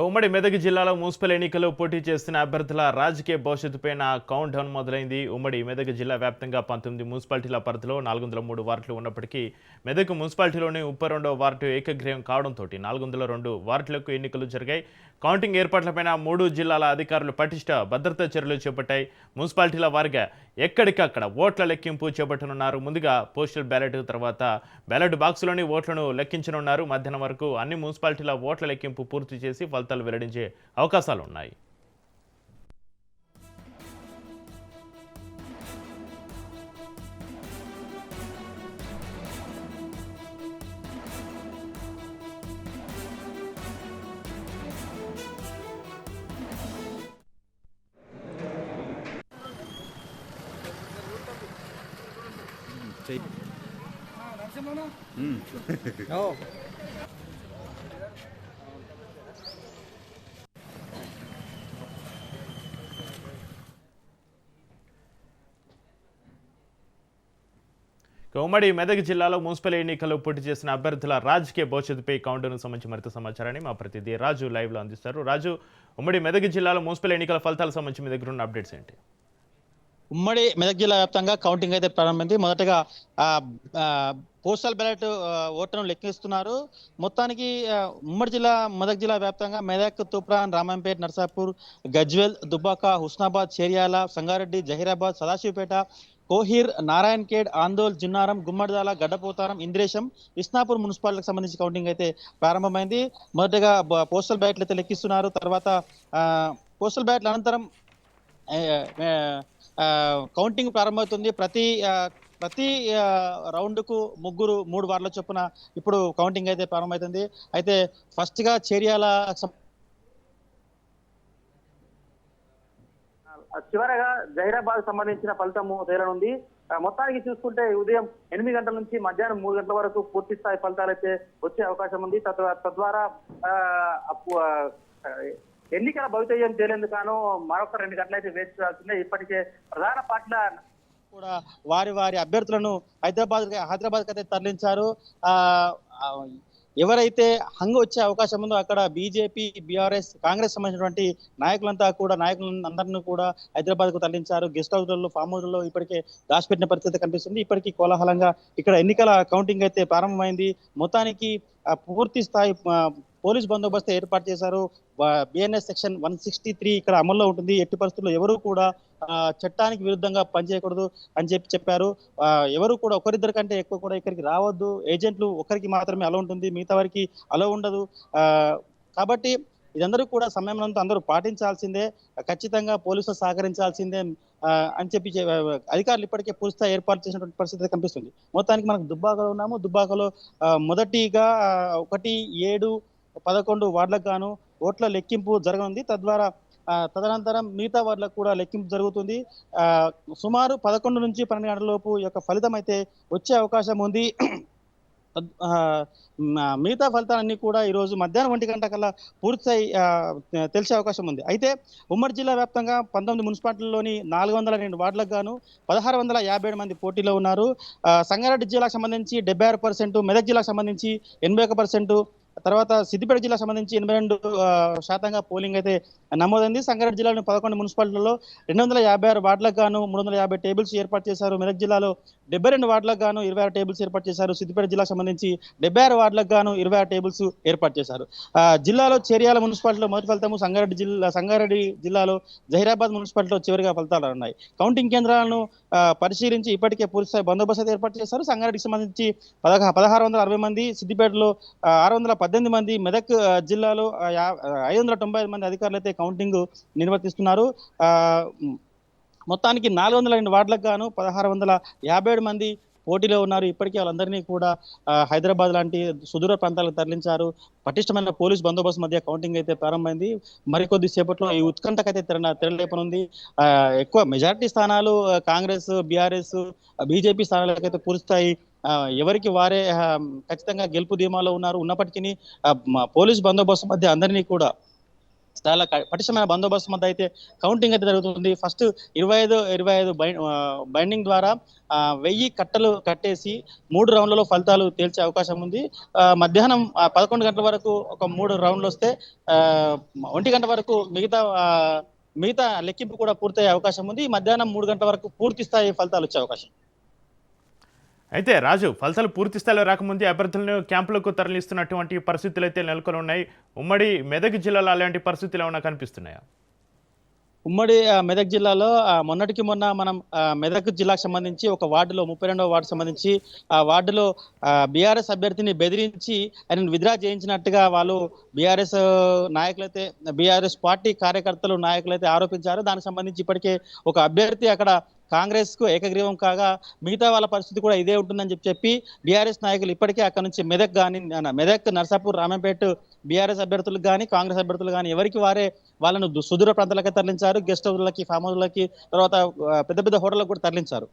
ఉమ్మడి మెదక్ జిల్లాలో మున్సిపల్ ఎన్నికల్లో పోటీ చేస్తున్న అభ్యర్థుల రాజకీయ భవిష్యత్తుపైన కౌంట్ డౌన్ మొదలైంది. ఉమ్మడి మెదక్ జిల్లా వ్యాప్తంగా 19 మున్సిపాలిటీల పరిధిలో 403 వార్డులు ఉన్నప్పటికీ మెదక్ మున్సిపాలిటీలోని 32వ వార్డు ఏకగ్రీవం కావడంతో 402 వార్డులకు ఎన్నికలు జరిగాయి. కౌంటింగ్ ఏర్పాట్లపైన 3 జిల్లాల అధికారులు పటిష్ట భద్రతా చర్యలు చేపట్టాయి. మున్సిపాలిటీల వారీగా ఎక్కడికక్కడ ఓట్ల లెక్కింపు చేపట్టనున్నారు. ముందుగా పోస్టల్ బ్యాలెట్, తర్వాత బ్యాలెట్ బాక్సులోని ఓట్లను లెక్కించనున్నారు. మధ్యాహ్నం వరకు అన్ని మున్సిపాలిటీల ఓట్ల లెక్కింపు పూర్తి చేసి ఫలితాలు వెల్లడించే అవకాశాలు ఉన్నాయి. ఉమ్మడి మెదక్ జిల్లాలో మున్సిపల్ ఎన్నికల్లో పోటీ చేసిన అభ్యర్థుల రాజకీయ భవిష్యత్తుపై కౌంటర్ను సంబంధించి మరింత సమాచారాన్ని మా ప్రతినిధి రాజు లైవ్లో అందిస్తారు. రాజు, ఉమ్మడి మెదక్ జిల్లాలో మున్సిపల్ ఎన్నికల ఫలితాలకు సంబంధించి మీ దగ్గర ఉన్న అప్డేట్స్ ఏంటి? ఉమ్మడి మెదక్ జిల్లా వ్యాప్తంగా కౌంటింగ్ అయితే ప్రారంభమైంది. మొదటగా పోస్టల్ బ్యాలెట్ ఓట్లను లెక్కిస్తున్నారు. మొత్తానికి ఉమ్మడి జిల్లా మెదక్ జిల్లా వ్యాప్తంగా మెదక్, తూప్రాన్, రామంపేట్, నర్సాపూర్, గజ్వెల్, దుబ్బాక, హుస్నాబాద్, చేర్యాల, సంగారెడ్డి, జహీరాబాద్, సదాశివపేట, కోహీర్, నారాయణ్ ఖేడ్, ఆందోల్, జిన్నారం, గుమ్మడిదాల, గడ్డపోతారం, ఇంద్రేశం, ఇస్నాపూర్ మున్సిపాలిటీకి సంబంధించి కౌంటింగ్ అయితే ప్రారంభమైంది. మొదటగా పోస్టల్ బ్యాలెట్లు అయితే లెక్కిస్తున్నారు. తర్వాత పోస్టల్ బ్యాలెట్ల అనంతరం కౌంటింగ్ ప్రారంభమవుతుంది. ప్రతి రౌండ్ కు 3 వార్డుల చొప్పున ఇప్పుడు కౌంటింగ్ అయితే ప్రారంభమవుతుంది. అయితే ఫస్ట్ గా చేర్యాల చివరగా జహీరాబాద్ సంబంధించిన ఫలితము తేలనుంది. మొత్తానికి చూసుకుంటే ఉదయం 8 గంటల నుంచి మధ్యాహ్నం 3 గంటల వరకు పూర్తి స్థాయి ఫలితాలు అయితే వచ్చే అవకాశం ఉంది. తద్వారా ఎన్నికల భవితవ్యం తేలేందుకు మరొక 2 గంటలు అయితే వేచి చూడాల్సిందే. ఇప్పటికే ప్రధాన పార్టీల కూడా వారి అభ్యర్థులను హైదరాబాద్ అయితే తరలించారు. ఎవరైతే హంగు వచ్చే అవకాశం ఉందో అక్కడ బీజేపీ, బీఆర్ఎస్, కాంగ్రెస్ సంబంధించినటువంటి నాయకులందరినీ కూడా హైదరాబాద్ కు తరలించారు. గెస్ట్ హౌస్లలో, ఫామ్ హౌస్లలో ఇప్పటికే దాచిపెట్టిన పరిస్థితి కనిపిస్తుంది. ఇప్పటికీ కోలాహలంగా ఇక్కడ ఎన్నికల కౌంటింగ్ అయితే ప్రారంభమైంది. మొత్తానికి పూర్తి స్థాయి పోలీస్ బందోబస్తు ఏర్పాటు చేశారు. బిఎన్ఎస్ సెక్షన్ 163 ఇక్కడ అమల్లో ఉంటుంది. ఎట్టి పరిస్థితుల్లో ఎవరు కూడా చట్టానికి విరుద్ధంగా పనిచేయకూడదు అని చెప్పారు. ఎవరు కూడా ఒకరిద్దరి కంటే ఎక్కువ కూడా ఇక్కడికి రావద్దు. ఏజెంట్లు ఒకరికి మాత్రమే అలో ఉంటుంది, మిగతా వారికి అలో ఉండదు. కాబట్టి ఇదందరూ కూడా సమయంలో అందరూ పాటించాల్సిందే, ఖచ్చితంగా పోలీసులు సహకరించాల్సిందే అని చెప్పి అధికారులు ఇప్పటికే పూర్తిగా ఏర్పాటు చేసినటువంటి పరిస్థితి కనిపిస్తుంది. మొత్తానికి మనకు దుబ్బాకలో ఉన్నాము. దుబ్బాకలో మొదటిగా 1, 7, 11 వార్డులకు గాను ఓట్ల లెక్కింపు జరగనుంది. తదనంతరం మిగతా వార్డులకు కూడా లెక్కింపు జరుగుతుంది. సుమారు 11 నుంచి 12 గంటల లోపు యొక్క ఫలితం అయితే వచ్చే అవకాశం ఉంది. మిగతా ఫలితాలన్నీ కూడా ఈరోజు మధ్యాహ్నం 1 గంట కల్లా పూర్తిస్థాయి తెలిసే అవకాశం ఉంది. అయితే ఉమ్మడి జిల్లా వ్యాప్తంగా 19 మున్సిపాలిటీల్లోని 402 వార్డులకు గాను 1657 మంది పోటీలో ఉన్నారు. సంగారెడ్డి జిల్లాకు సంబంధించి 76%, మెదక్ జిల్లాకు సంబంధించి 81%, తర్వాత సిద్దిపేట జిల్లా సంబంధించి 82% పోలింగ్ అయితే నమోదైంది. సంగారెడ్డి జిల్లాలోని 11 మున్సిపాలిటీలలో 256 వార్డులకు గాను 350 టేబుల్స్ ఏర్పాటు చేశారు. మెదక్ జిల్లాలో 72 వార్డులకు గాను 26 టేబుల్స్ ఏర్పాటు చేశారు. సిద్దిపేట జిల్లాకు సంబంధించి 76 వార్డులకు గాను 26 టేబుల్స్ ఏర్పాటు చేశారు. జిల్లాలో చేర్యాల మున్సిపాలిటీలో మొదటి ఫలితము, సంగారెడ్డి జిల్లాలో జహీరాబాద్ మున్సిపాలిటీలో చివరిగా ఫలితాలు ఉన్నాయి. కౌంటింగ్ కేంద్రాలను పరిశీలించి ఇప్పటికే పూర్తిస్థాయి బందోబస్తు ఏర్పాటు చేశారు. సంగారెడ్డికి సంబంధించి 1660 మంది, సిద్దిపేటలో 618 మంది, మెదక్ జిల్లాలో 595 మంది అధికారులు అయితే కౌంటింగ్ నిర్వర్తిస్తున్నారు. మొత్తానికి 402 వార్డులకు గాను 1657 మంది పోటీలో ఉన్నారు. ఇప్పటికే వాళ్ళందరినీ కూడా హైదరాబాద్ లాంటి సుదూర ప్రాంతాలకు తరలించారు. పటిష్టమైన పోలీస్ బందోబస్తు మధ్య కౌంటింగ్ అయితే ప్రారంభమైంది. మరికొద్ది సేపట్లో ఈ ఉత్కంఠకైతే తెరలేపనుంది. ఎక్కువ మెజారిటీ స్థానాలు కాంగ్రెస్, బీఆర్ఎస్, బీజేపీ స్థానాలకైతే పూర్తిస్థాయి ఎవరికి వారే ఖచ్చితంగా గెలుపు ధీమాలో ఉన్నప్పటికీ పోలీస్ బందోబస్తు మధ్య అందరినీ కూడా చాలా పటిష్టమైన బందోబస్తు మధ్య అయితే కౌంటింగ్ అయితే జరుగుతుంది. ఫస్ట్ 25 బైండింగ్ ద్వారా 1000 కట్టలు కట్టేసి 3 రౌండ్లలో ఫలితాలు తేల్చే అవకాశం ఉంది. మధ్యాహ్నం 11 గంటల వరకు ఒక 3 రౌండ్లు వస్తే 1 గంట వరకు మిగతా లెక్కింపు కూడా పూర్తయ్యే అవకాశం ఉంది. మధ్యాహ్నం 3 గంటల వరకు పూర్తి స్థాయి ఫలితాలు వచ్చే అవకాశం. అయితే రాజు, ఫలితాలు పూర్తి స్థాయిలో రాకముందే అభ్యర్థులను క్యాంపులకు తరలిస్తున్నటువంటి పరిస్థితులు అయితే నెలకొని ఉన్నాయి. ఉమ్మడి మెదక్ జిల్లాలో అలాంటి పరిస్థితులు ఏమైనా కనిపిస్తున్నాయా? ఉమ్మడి మెదక్ జిల్లాలో మొన్నటికి మొన్న మనం మెదక్ జిల్లాకు సంబంధించి ఒక వార్డులో 32వ వార్డు సంబంధించి ఆ వార్డులో బీఆర్ఎస్ అభ్యర్థిని బెదిరించి ఆయన విత్డ్రా చేయించినట్టుగా వాళ్ళు బీఆర్ఎస్ నాయకులైతే బీఆర్ఎస్ పార్టీ కార్యకర్తలు నాయకులైతే ఆరోపించారు. దానికి సంబంధించి ఇప్పటికే ఒక అభ్యర్థి అక్కడ కాంగ్రెస్ కు ఏకగ్రీవం కాగా మిగతా వాళ్ళ పరిస్థితి కూడా ఇదే ఉంటుందని చెప్పి బీఆర్ఎస్ నాయకులు ఇప్పటికే అక్కడ నుంచి మెదక్ నర్సాపూర్ రామంపేట బీఆర్ఎస్ అభ్యర్థులకు కానీ కాంగ్రెస్ అభ్యర్థులు కానీ ఎవరికి వారే వాళ్ళను సుదూర ప్రాంతాలకి తరలించారు. గెస్ట్ హౌస్లకి, ఫామ్ హౌస్లకి, తర్వాత పెద్ద పెద్ద హోటళ్ళకు కూడా తరలించారు.